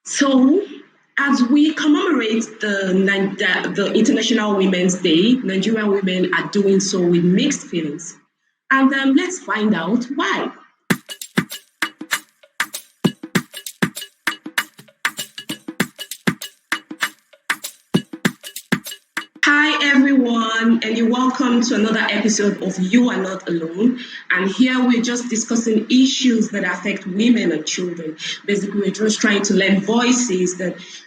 So, as we commemorate the International Women's Day, Nigerian women are doing so with mixed feelings. And let's find out why. Hi, everyone, and you're welcome to another episode of You Are Not Alone. And here we're just discussing issues that affect women and children. Basically, we're just trying to lend voices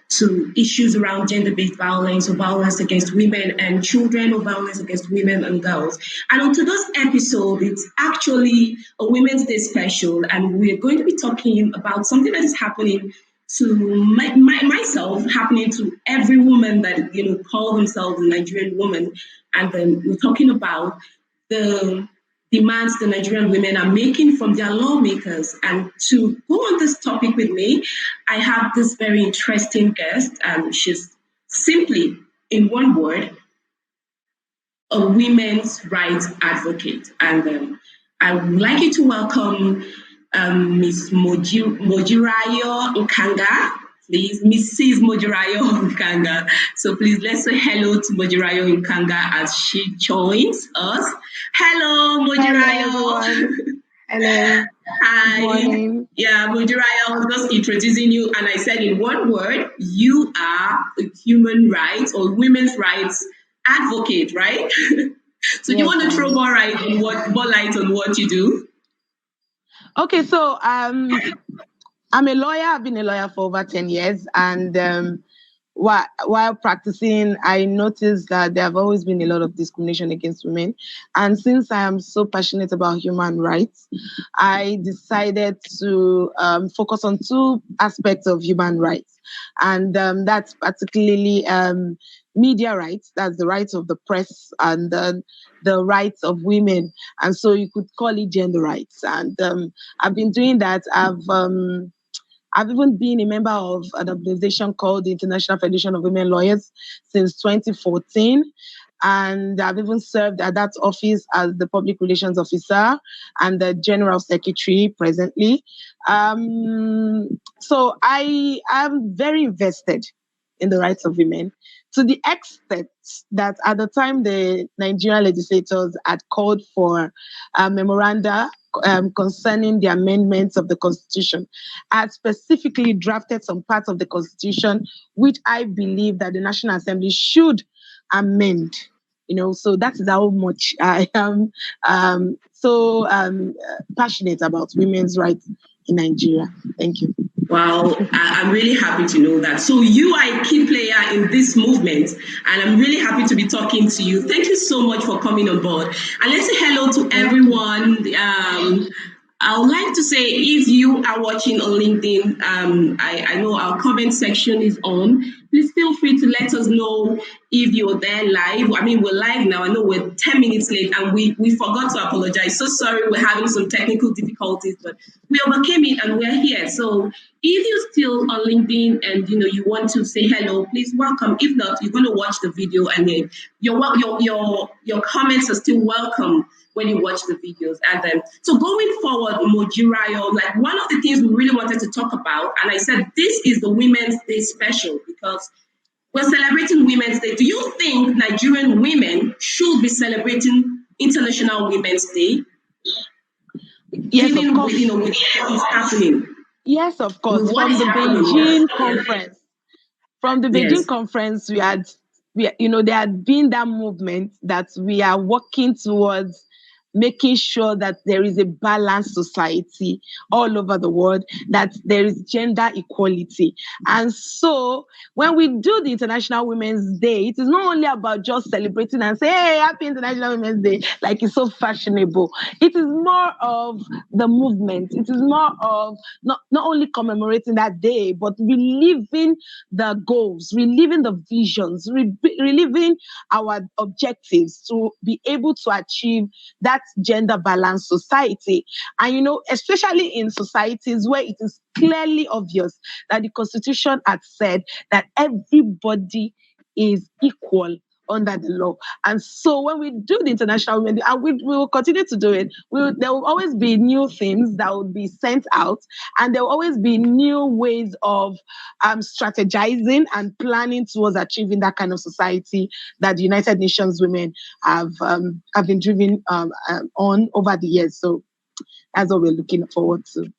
to issues around gender-based violence or violence against women and children or violence against women and girls. And on today's episode, it's actually a Women's Day special, and we're going to be talking about something that is happening to myself, happening to every woman that call themselves a Nigerian woman, and then we're talking about the demands the Nigerian women are making from their lawmakers. And to go on this topic with me, I have this very interesting guest, and she's simply, in one word, a women's rights advocate. And I would like you to welcome Ms. Mojirayo Nkanga, please, Mrs. Mojirayo Nkanga. So please let's say hello to Mojirayo Nkanga as she joins us. Hello, Mojirayo. Hello. Hi. Good morning. Yeah, Mojirayo, I was just introducing you, and I said in one word, you are a human rights or women's rights advocate, right? So yes, you want to throw more light on what you do? Okay, so I'm a lawyer. I've been a lawyer for over 10 years, and while practicing, I noticed that there have always been a lot of discrimination against women. And since I am so passionate about human rights, I decided to focus on two aspects of human rights. And that's particularly media rights, that's the rights of the press, and the rights of women. And so you could call it gender rights. And I've been doing that. I've even been a member of an organization called the International Federation of Women Lawyers since 2014. And I've even served at that office as the public relations officer and the general secretary presently. So I am very invested in the rights of women, to the extent that at the time the Nigerian legislators had called for a memoranda concerning the amendments of the Constitution, I had specifically drafted some parts of the Constitution which I believe that the National Assembly should amend. So that is how much I am so passionate about women's rights in Nigeria. Thank you. Wow, I'm really happy to know that. So you are a key player in this movement, and I'm really happy to be talking to you. Thank you so much for coming on board. And let's say hello to everyone. I would like to say, if you are watching on LinkedIn, I know our comment section is on. Please feel free to let us know if you're there live. I mean, we're live now. I know we're 10 minutes late, and we forgot to apologize. So sorry, we're having some technical difficulties, but we overcame it and we're here. So if you're still on LinkedIn and you want to say hello, please welcome. If not, you're going to watch the video, and then your comments are still welcome when you watch the videos. And then, so going forward, Mojirayo, like one of the things we really wanted to talk about, and I said this is the Women's Day special because we're celebrating Women's Day. Do you think Nigerian women should be celebrating International Women's Day? Yes, of course. With what is happening. Yes, of course. From the Beijing conference, conference, there had been that movement that we are working towards making sure that there is a balanced society all over the world, that there is gender equality. And so when we do the International Women's Day, it is not only about just celebrating and say, hey, happy International Women's Day, like it's so fashionable. It is more of the movement. It is more of not only commemorating that day, but reliving the goals, reliving the visions, reliving our objectives to be able to achieve that gender balanced society. And especially in societies where it is clearly obvious that the Constitution had said that everybody is equal under the law. And so when we do the International Women Day, and we will continue to do it, there will always be new things that will be sent out, and there will always be new ways of strategizing and planning towards achieving that kind of society that the United Nations women have been driven on over the years. So that's what we're looking forward to.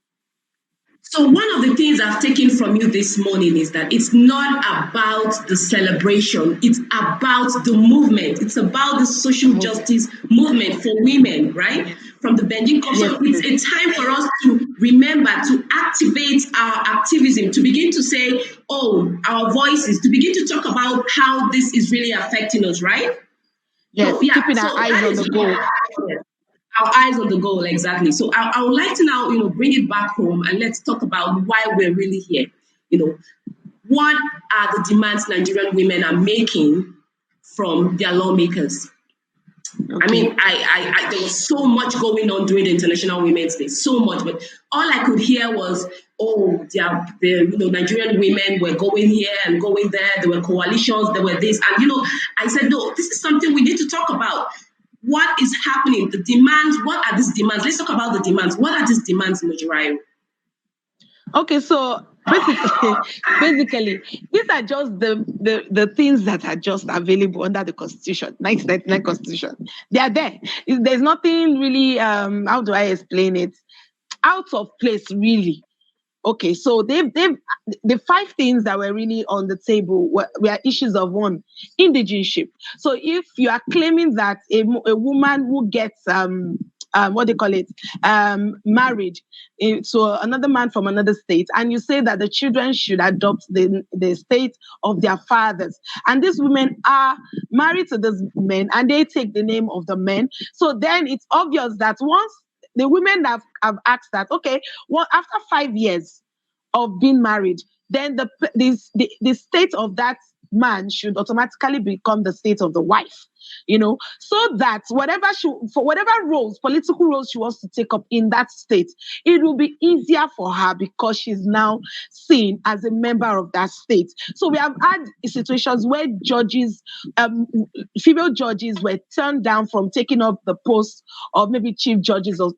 So one of the things I've taken from you this morning is that it's not about the celebration, it's about the movement. It's about the social justice movement for women, right? From the Beijing Conference. Yes. It's a time for us to remember, to activate our activism, to begin to say, oh, our voices, to begin to talk about how this is really affecting us, right? Yes, so, keeping our eyes on the goal. Our eyes on the goal, exactly. So I would like to now, bring it back home and let's talk about why we're really here. What are the demands Nigerian women are making from their lawmakers? Okay. I mean, I there was so much going on during the International Women's Day, so much, but all I could hear was, oh, the Nigerian women were going here and going there. There were coalitions, there were this, and I said, no, this is something we need to talk about. What is happening? The demands, what are these demands? Let's talk about the demands. What are these demands, Nigerian? Okay, so basically, these are just the things that are just available under the Constitution, 1999 Constitution. They are there. There's nothing really, how do I explain it? Out of place, really. Okay, so the 5 things that were really on the table were issues of one, indigenship. So if you are claiming that a woman who gets married to another man from another state, and you say that the children should adopt the state of their fathers, and these women are married to these men and they take the name of the men, so then it's obvious that once the women have asked that, okay, well, after 5 years of being married, then the state of that man should automatically become the state of the wife, so that for whatever roles, political roles she wants to take up in that state, it will be easier for her because she's now seen as a member of that state. So we have had situations where judges, female judges, were turned down from taking up the post of maybe chief judges or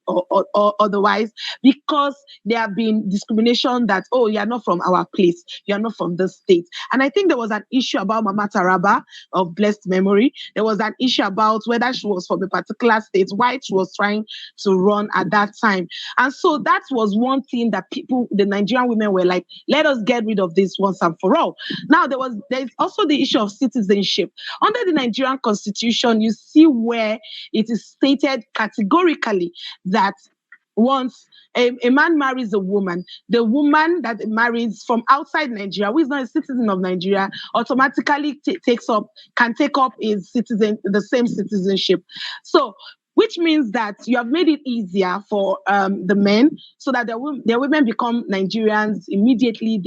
otherwise, because there have been discrimination that, oh, you're not from our place, you're not from the state. And I think there was an issue about Mama Taraba of blessed memory. There was an issue about whether she was from a particular state, why she was trying to run at that time. And so that was one thing that the Nigerian women were like, let us get rid of this once and for all. Now, there's also the issue of citizenship. Under the Nigerian Constitution, you see where it is stated categorically that once a man marries a woman, the woman that marries from outside Nigeria, who is not a citizen of Nigeria, automatically can take up the same citizenship. So, which means that you have made it easier for the men, so that their women become Nigerians immediately.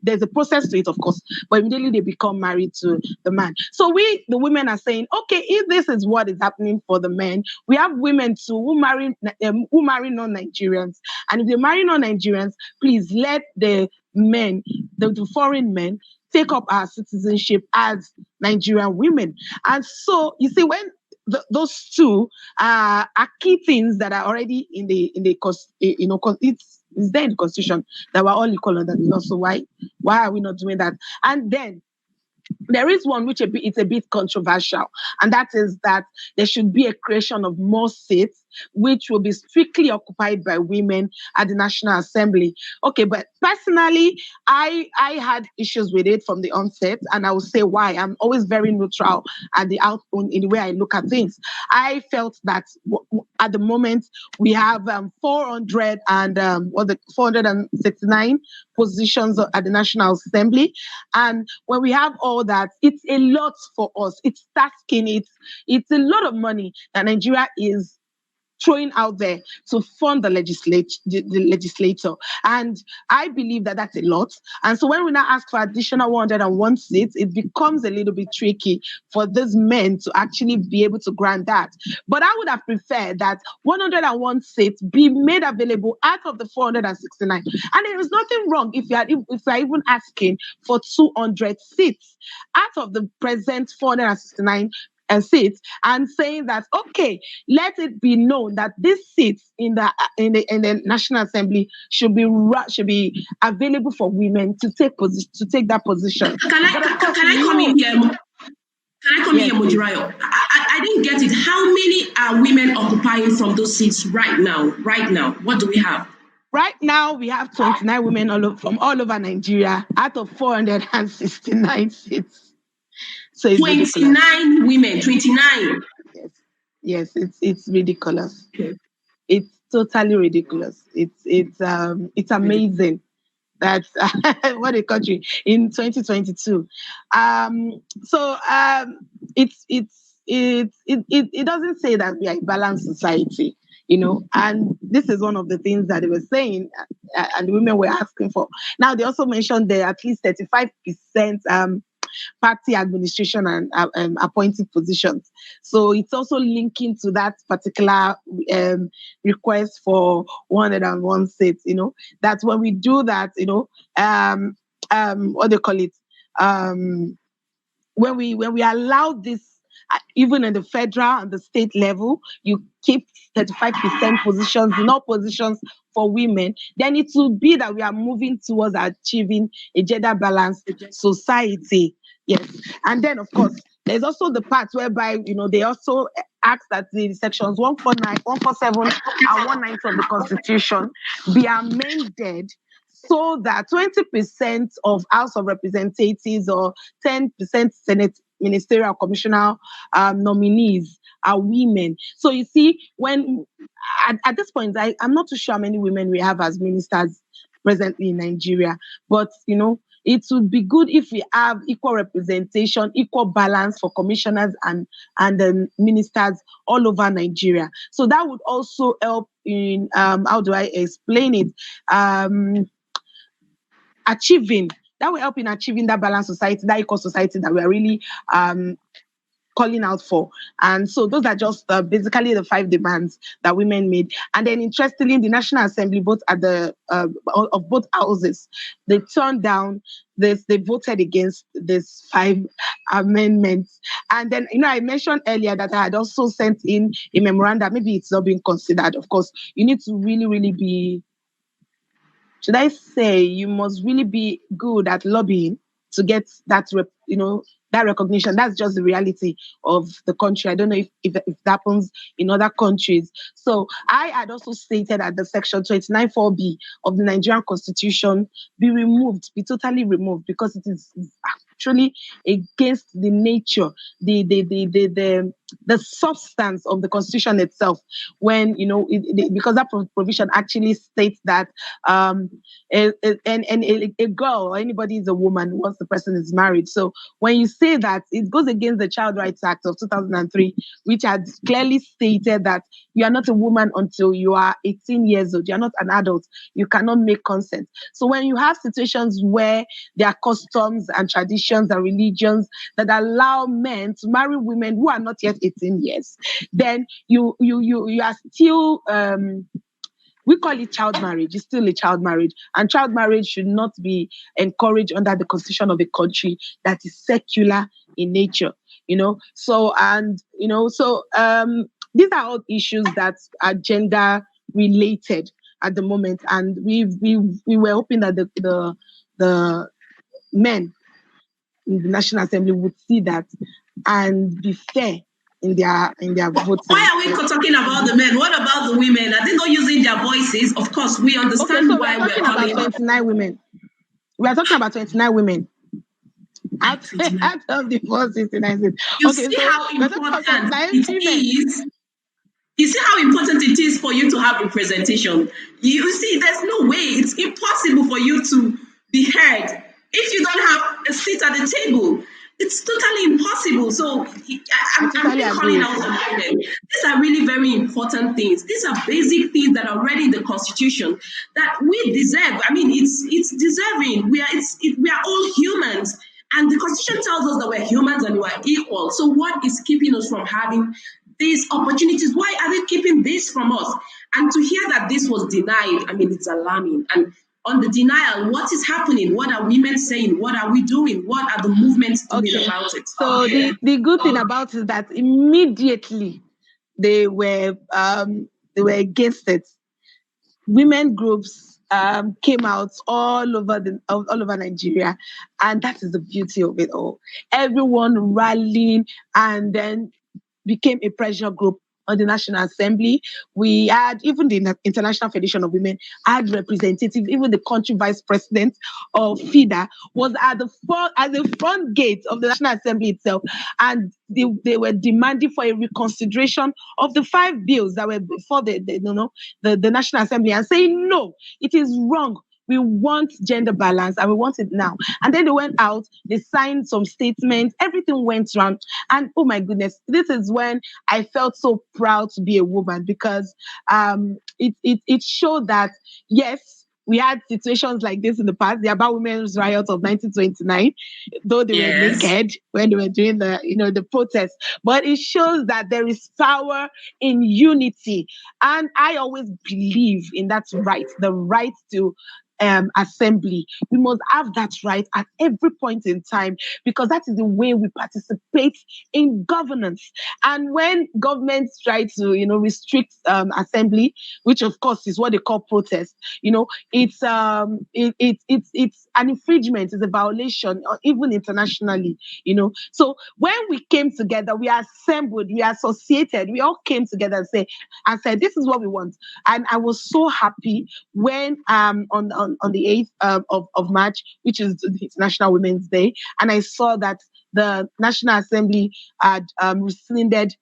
There's a process to it, of course, but immediately they become married to the man. So the women are saying, okay, if this is what is happening for the men, we have women too who marry non-Nigerians. And if they marry non-Nigerians, please let the men, the foreign men, take up our citizenship as Nigerian women. And so you see, when those two are key things that are already in the it's there in the Constitution that we're all equal under the law. So why are we not doing that? And then there is one which it's a bit controversial, and that is that there should be a creation of more seats which will be strictly occupied by women at the National Assembly. Okay, but personally, I had issues with it from the onset, and I will say why. I'm always very neutral in the way I look at things. I felt that at the moment we have 469 positions at the National Assembly, and when we have all that, it's a lot for us. It's tasking. It's a lot of money that Nigeria is throwing out there to fund the legislator. And I believe that that's a lot. And so when we now ask for additional 101 seats, it becomes a little bit tricky for these men to actually be able to grant that. But I would have preferred that 101 seats be made available out of the 469. And there is nothing wrong if you're even asking for 200 seats out of the present 469 seats, and saying that, okay, let it be known that these seats in the National Assembly should be available for women to take that position. Can I come in here? Can I come Yes, here, please. Mojirayo? I didn't get it. How many are women occupying from those seats right now? Right now, what do we have? Right now, we have 29 women from all over Nigeria out of 469 seats. So it's 29 ridiculous. women, 29. Yes, it's ridiculous. Okay. It's totally ridiculous. It's amazing that what a country in 2022. It doesn't say that we are a balanced society, and this is one of the things that they were saying, and the women were asking for. Now they also mentioned there at least 35% party administration and appointed positions. So it's also linking to that particular request for 101 seats, that when we do that, what do you call it? When we allow this, even in the federal and the state level, you keep 35% positions in all positions for women, then it will be that we are moving towards achieving a gender balanced society. Yes. And then, of course, there's also the part whereby, they also ask that the sections 149, 147, and 190 of the Constitution be amended so that 20% of House of Representatives or 10% Senate ministerial commissioner nominees are women. So you see, when at this point, I'm not too sure how many women we have as ministers presently in Nigeria, but it would be good if we have equal representation, equal balance for commissioners and ministers all over Nigeria. So that would also help in how do I explain it? That will help in achieving that balanced society, that equal society that we are really calling out for. And so those are just basically the 5 demands that women made. And then interestingly, the National Assembly, both at the of both houses, they turned down this, they voted against these 5 amendments. And then, I mentioned earlier that I had also sent in a memorandum. Maybe it's not being considered. Of course, you need to really, really be, should I say, you must really be good at lobbying to get that, that recognition. That's just the reality of the country. I don't know if it happens in other countries. So I had also stated that the section 29(4)(b) of the Nigerian Constitution be totally removed, because it is actually against the nature, the substance of the Constitution itself. When because that provision actually states that a girl or anybody is a woman once the person is married. So when you say that, it goes against the Child Rights Act of 2003, which had clearly stated that you are not a woman until you are 18 years old. You are not an adult. You cannot make consent. So when you have situations where there are customs and traditions and religions that allow men to marry women who are not yet 18 years, then you are still we call it child marriage. It's still a child marriage. And child marriage should not be encouraged under the constitution of a country that is secular in nature, So, these are all issues that are gender related at the moment. And we were hoping that the men in the National Assembly would see that and be fair in their voting. Why are we talking about the men? What about the women? Are they not using their voices? Of course, we understand why we're talking about 29 women. We are talking about 29 women. Out of the 469. You see how important it is. You see how important it is for you to have representation. You see, there's no way, it's impossible for you to be heard if you don't have a seat at the table. it's totally impossible. So I'm totally really agree calling with out you. on women. These are really very important things. These are basic things that are already in the Constitution that we deserve. I mean, it's deserving. We are all humans, and the Constitution tells us that we're humans and we're equal. So what is keeping us from having these opportunities? Why are they keeping this from us? And to hear that this was denied, I mean, it's alarming. And on the denial, what is happening? What are women saying? What are we doing? What are the movements doing Okay. about it? So the good thing about it is that immediately they were against it. Women groups came out all over Nigeria, and that is the beauty of it all. Everyone rallying, and then became a pressure group on the National Assembly. We had even the International Federation of Women had representatives, even the country vice president of FIDA was at the front gate of the National Assembly itself, and they were demanding for a reconsideration of the 5 bills that were before the National Assembly, and saying no, it is wrong. We want gender balance and we want it now. And then they went out, they signed some statements, everything went wrong. And oh my goodness, this is when I felt so proud to be a woman, because it showed that, yes, we had situations like this in the past, the About Women's Riot of 1929, though they were Yes. naked when they were doing the protest. But it shows that there is power in unity. And I always believe in that right, the right to assembly. We must have that right at every point in time, because that is the way we participate in governance. And when governments try to, restrict assembly, which of course is what they call protest, it's an infringement, it's a violation, even internationally. So when we came together, we assembled, we associated, we all came together and said, this is what we want. And I was so happy when on the 8th of March, which is the International Women's Day, and I saw that the National Assembly had rescinded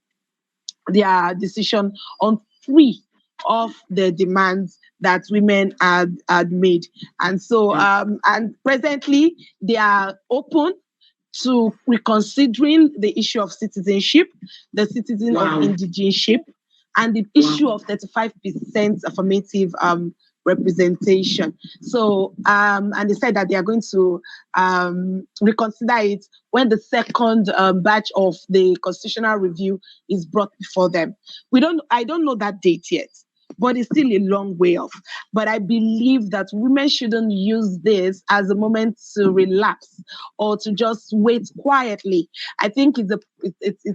their decision on 3 of the demands that women had made. And so, and presently, they are open to reconsidering the issue of citizenship, the citizen of indigenship, and the issue of 35% affirmative representation. So, and they said that they are going to reconsider it when the second batch of the constitutional review is brought before them. I don't know that date yet, but it's still a long way off. But I believe that women shouldn't use this as a moment to relapse or to just wait quietly. I think it's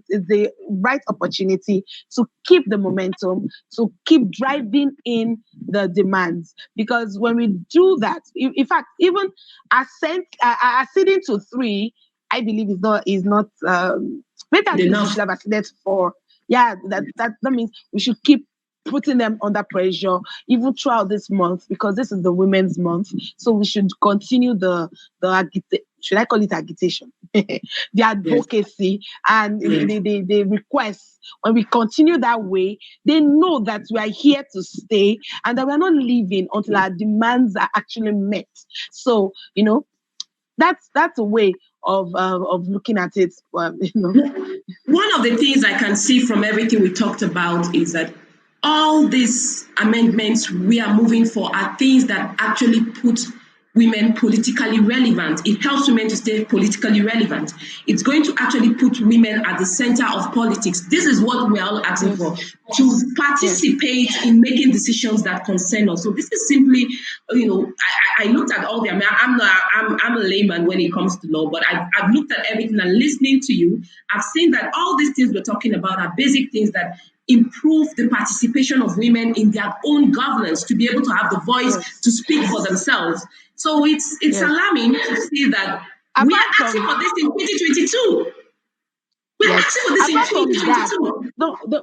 the right opportunity to keep the momentum, to keep driving in the demands. Because when we do that, in fact, even acceding to 3, I believe is not maybe I think we should have acceded for. Yeah, that means we should keep putting them under pressure even throughout this month, because this is the Women's Month. So we should continue the should I call it agitation? The advocacy and the requests. When we continue that way, they know that we are here to stay and that we're not leaving until our demands are actually met. So, that's a way of looking at it. One of the things I can see from everything we talked about is that all these amendments we are moving for are things that actually put women politically relevant. It helps women to stay politically relevant. It's going to actually put women at the center of politics. This is what we're all asking for, to participate in making decisions that concern us. So this is simply, I looked at all the, I'm a layman when it comes to law, but I've looked at everything, and listening to you, I've seen that all these things we're talking about are basic things that improve the participation of women in their own governance, to be able to have the voice to speak for themselves. So it's alarming to see that we are asking for this in 2022. We're asking for this in 2022.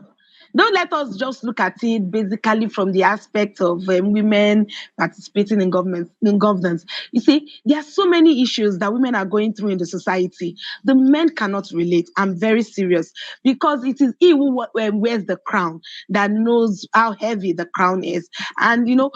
don't let us just look at it basically from the aspect of women participating in governance. You see, there are so many issues that women are going through in the society. The men cannot relate. I'm very serious, because it is he who wears the crown that knows how heavy the crown is. And you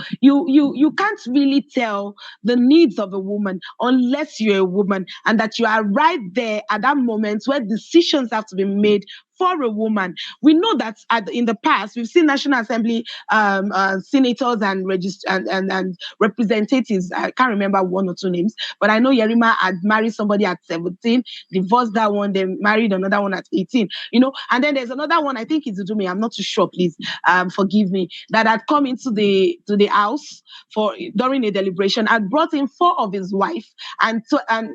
can't really tell the needs of a woman unless you're a woman, and that you are right there at that moment where decisions have to be made for a woman. We know that in the past, we've seen National Assembly senators and representatives. I can't remember one or two names, but I know Yerima had married somebody at 17, divorced that one, then married another one at 18. And then there's another one, I think it's Udumi, I'm not too sure, please forgive me, that had come into the house during a deliberation, had brought in 4 of his wife, and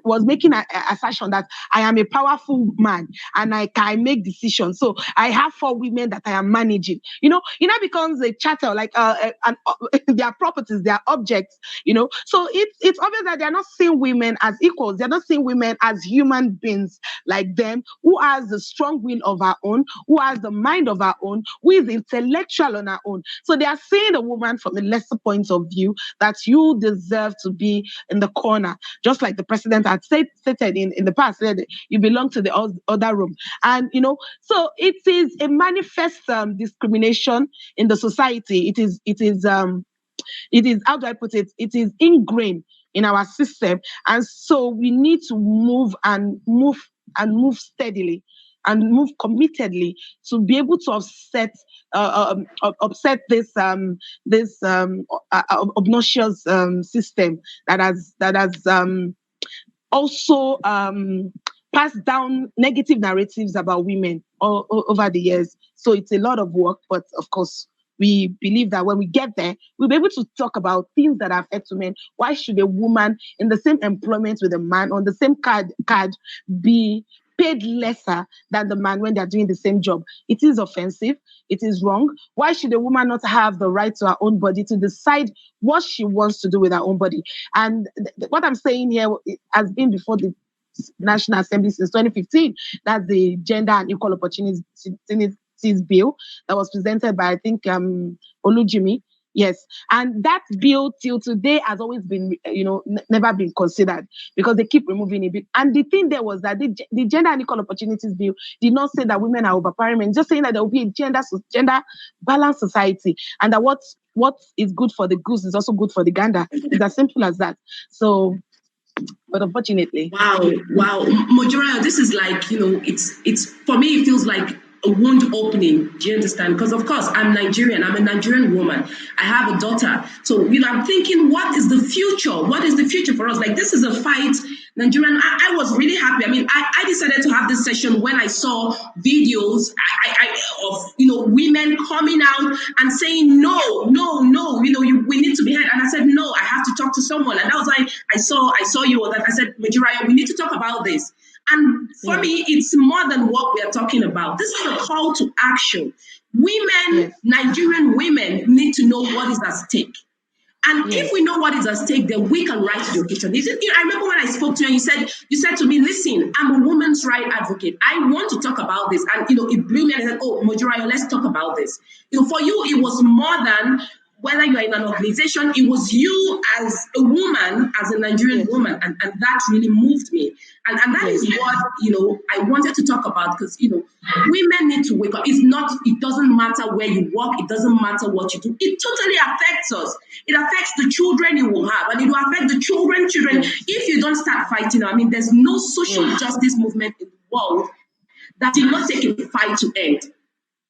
was making an assertion that I am a powerful man and I can make decisions. So I have 4 women that I am managing. It becomes a chattel, like their properties, their objects. So it's obvious that they're not seeing women as equals. They're not seeing women as human beings like them, who has the strong will of our own, who has the mind of our own, who is intellectual on our own. So they are seeing a woman from a lesser point of view, that you deserve to be in the corner, just like the president had stated in the past, that you belong to the other room. And so it is a manifest discrimination in the society. It is how do I put it? It is ingrained in our system, and so we need to move steadily and move committedly to be able to upset this obnoxious system that has also passed down negative narratives about women over the years. So it's a lot of work, but of course, we believe that when we get there, we'll be able to talk about things that affect women. Why should a woman in the same employment with a man on the same card be paid lesser than the man when they're doing the same job? It is offensive. It is wrong. Why should a woman not have the right to her own body to decide what she wants to do with her own body? And what I'm saying here has been before the National Assembly since 2015. That's the Gender and Equal Opportunities Bill that was presented by, I think, Olujimi. Yes. And that bill till today has always been, never been considered, because they keep removing it. And the thing there was that the Gender and Equal Opportunities Bill did not say that women are overpowering men, just saying that there will be a gender balanced society, and that what is good for the goose is also good for the gander. It's as simple as that. So, but unfortunately. Wow. Mojora, this is like, it's for me, it feels like a wound opening. Do you understand? Because of course I'm Nigerian. I'm a Nigerian woman. I have a daughter. So I'm thinking, what is the future? What is the future for us? Like, this is a fight. Nigerian. I was really happy. I mean, I decided to have this session when I saw videos of women coming out and saying no. We need to be heard. And I said no. I have to talk to someone. And that was why I saw you. That I said, Majoraya, we need to talk about this. And for me, it's more than what we are talking about. This is a call to action. Women, Nigerian women, need to know what is at stake. And if we know what is at stake, then we can rise to the occasion. I remember when I spoke to you, and you said to me, listen, I'm a women's rights advocate. I want to talk about this. And, it blew me, and I said, oh, Mojora, let's talk about this. For you, it was more than whether you're in an organization. It was you as a woman, as a Nigerian woman, and that really moved me. And that is what, I wanted to talk about, because, women need to wake up. It doesn't matter where you work. It doesn't matter what you do. It totally affects us. It affects the children you will have, and it will affect the children. If you don't start fighting, I mean, there's no social justice movement in the world that did not take a fight to end.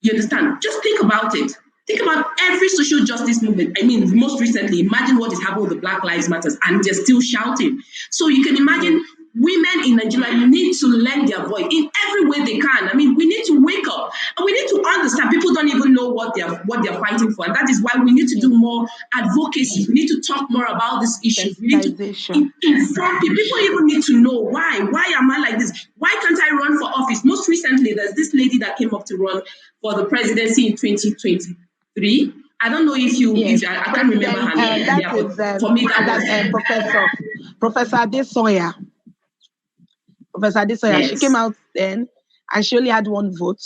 You understand? Just think about it. Think about every social justice movement. I mean, most recently, imagine what is happening with the Black Lives Matter, and they're still shouting. So you can imagine women in Nigeria need to lend their voice in every way they can. I mean, we need to wake up, and we need to understand people don't even know what they're fighting for. And that is why we need to do more advocacy. We need to talk more about this issue. We need to inform people. People even need to know why. Why am I like this? Why can't I run for office? Most recently, there's this lady that came up to run for the presidency in 2023. I don't know if I can't remember her name. For me, that was Professor Adesoya. Yes. She came out then, and she only had 1 vote,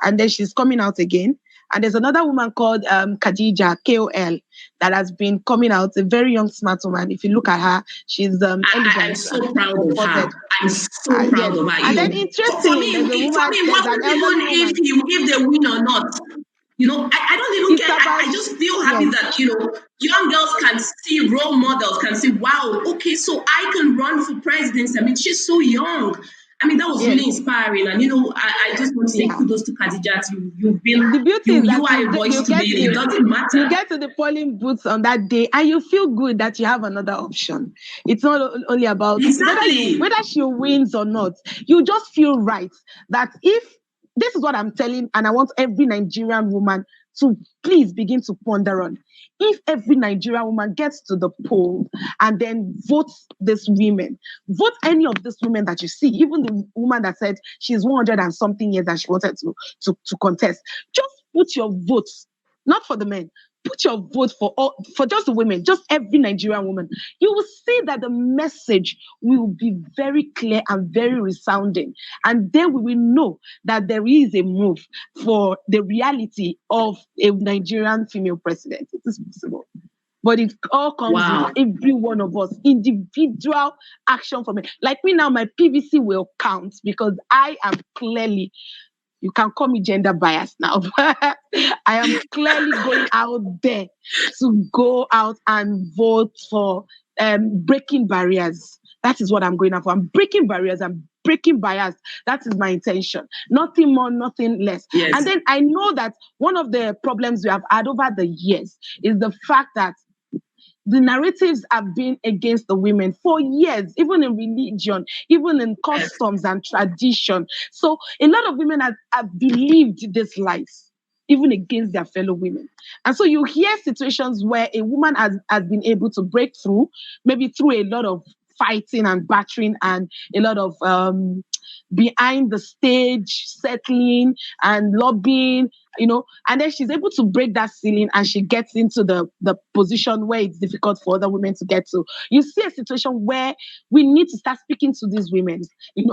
and then she's coming out again. And there's another woman called Khadija, KOL, that has been coming out, a very young, smart woman. If you look at her, she's elegant. I'm so proud of her. I'm so proud yes. of her. And then For interestingly, me, there's a woman, there's an what elderly even woman. if they win or not? I don't even It's care. about, I just feel happy that, young girls can see role models, can see, wow, okay, so I can run for presidency. I mean, she's so young. I mean, that was really inspiring. And, I just want to say kudos to Khadijat. You've been, the beauty is that you are a voice today. It doesn't matter. You get to the polling booths on that day and you feel good that you have another option. It's not only about whether she wins or not. You just feel right that if this is what I'm telling, and I want every Nigerian woman to please begin to ponder on. If every Nigerian woman gets to the poll and then votes these women, vote any of these women that you see, even the woman that said she's 100 and something years and she wanted to contest, just put your votes, not for the men, put your vote for just the women, just every Nigerian woman. You will see that the message will be very clear and very resounding. And then we will know that there is a move for the reality of a Nigerian female president. It is possible. But it all comes with every one of us, individual action from it. Like me now, my PVC will count because I am clearly, you can call me gender biased now, but I am clearly going out there to go out and vote for breaking barriers. That is what I'm going for. I'm breaking barriers. I'm breaking bias. That is my intention. Nothing more, nothing less. Yes. And then I know that one of the problems we have had over the years is the fact that the narratives have been against the women for years, even in religion, even in customs and tradition. So a lot of women have believed these lies, even against their fellow women. And so you hear situations where a woman has been able to break through, maybe through a lot of fighting and battering and a lot of behind the stage settling and lobbying, and then she's able to break that ceiling and she gets into the position where it's difficult for other women to get to. You see a situation where we need to start speaking to these women,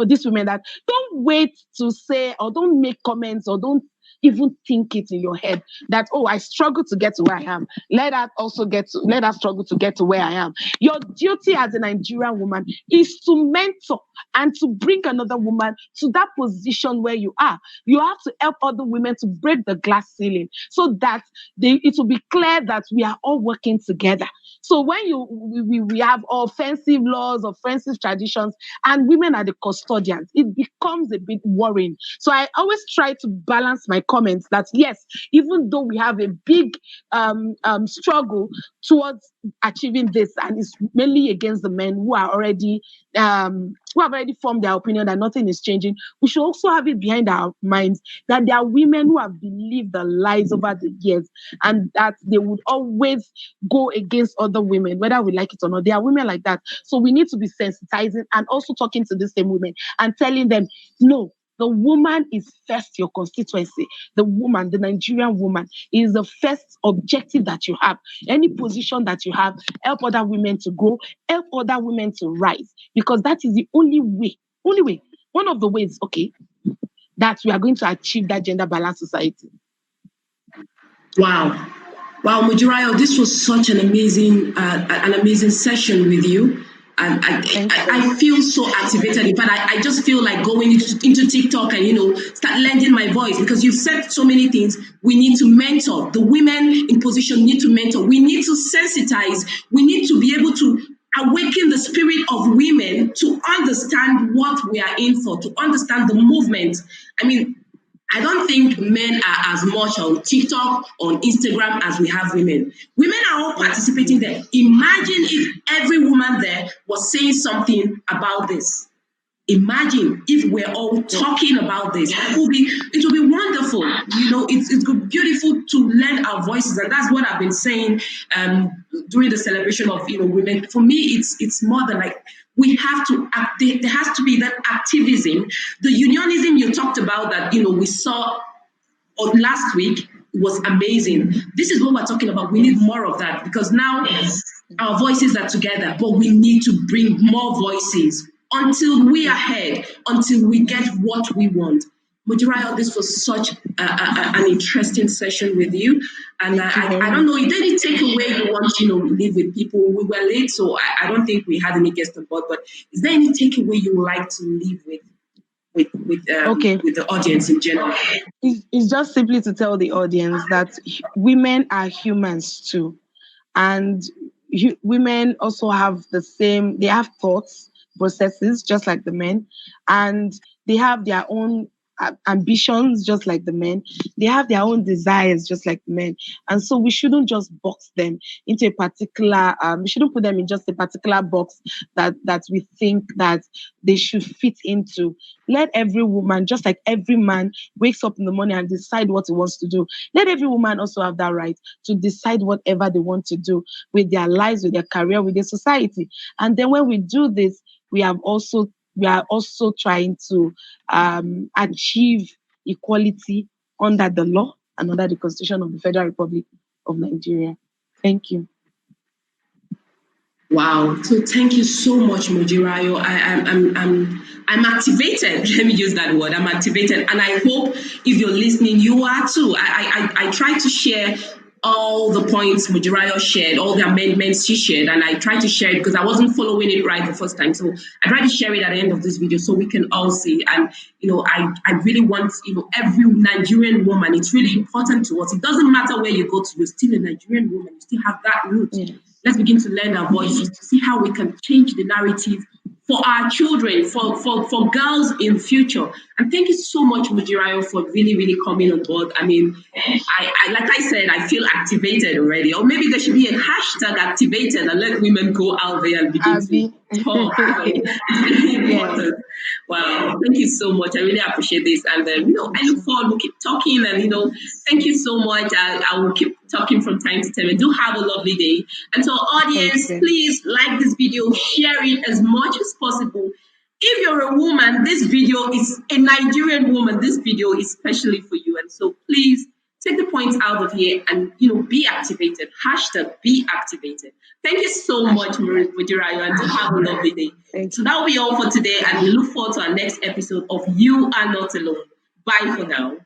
these women that don't wait to say or don't make comments or don't even think it in your head that, oh, I struggle to get to where I am. Let her struggle to get to where I am. Your duty as a Nigerian woman is to mentor and to bring another woman to that position where you are. You have to help other women to break the glass ceiling so that it will be clear that we are all working together. So when we have offensive laws, offensive traditions, and women are the custodians, it becomes a bit worrying. So I always try to balance my comments that, yes, even though we have a big struggle towards achieving this, and it's mainly against the men who have already formed their opinion that nothing is changing, we should also have it behind our minds that there are women who have believed the lies over the years and that they would always go against other women, whether we like it or not. There are women like that. So we need to be sensitizing and also talking to the same women and telling them, no, the woman is first your constituency. The woman, the Nigerian woman, is the first objective that you have. Any position that you have, help other women to grow, help other women to rise, because that is the only way, one of the ways, that we are going to achieve that gender balanced society. Wow, Mujirayo, this was such an amazing session with you. And I feel so activated. In fact, I just feel like going into TikTok and, start lending my voice, because you've said so many things. We need to mentor. The women in position need to mentor. We need to sensitize. We need to be able to awaken the spirit of women to understand what we are in for, to understand the movement. I mean, I don't think men are as much on TikTok, on Instagram as we have women. Women are all participating there. Imagine if every woman there was saying something about this. Imagine if we're all talking about this. It will be wonderful. It's beautiful to lend our voices, and that's what I've been saying during the celebration of women. For me, it's more than like we have to act. There has to be that activism, the unionism you talked about that we saw last week was amazing. This is what we're talking about. We need more of that, because now our voices are together, but we need to bring more voices until we are heard, until we get what we want. Mujirayo, this was such an interesting session with you. And I don't know, is there any takeaway you want to leave with people? We were late, so I don't think we had any guests on board, but is there any takeaway you would like to leave with the audience in general? It's just simply to tell the audience that women are humans too. And women also have they have thoughts, processes, just like the men. And they have their own ambitions, just like the men. They have their own desires, just like the men. And so we shouldn't just box them into a particular, we shouldn't put them in just a particular box that we think that they should fit into. Let every woman, just like every man wakes up in the morning and decide what he wants to do, let every woman also have that right to decide whatever they want to do with their lives, with their career, with their society. And then when we do this, we are also trying to achieve equality under the law and under the Constitution of the Federal Republic of Nigeria. Thank you. Wow. So thank you so much, Mujirayo. I'm activated. Let me use that word. I'm activated. And I hope if you're listening, you are too. I try to share all the points Mujirayo shared, all the amendments she shared, and I tried to share it because I wasn't following it right the first time. So I tried to share it at the end of this video so we can all see. And I really want every Nigerian woman. It's really important to us. It doesn't matter where you go to, you're still a Nigerian woman. You still have that root. Yeah. Let's begin to learn our voices to see how we can change the narrative for our children, for girls in the future. And thank you so much, Mujirayo, for really, really coming on board. I mean, I like I said, I feel activated already. Or maybe there should be a hashtag activated and let women go out there and begin to talk. It's really important. Wow, thank you so much. I really appreciate this. And I look forward to keep talking. And thank you so much. I will keep talking from time to time. And do have a lovely day. And so, audience, please like this video, share it as much as possible. If you're a woman, this video is a Nigerian woman. This video is especially for you. And so, please take the points out of here and be activated. Hashtag be activated. Thank you so much, Mujirayo, and have a lovely day. So that will be all for today, and we look forward to our next episode of You Are Not Alone. Bye for now.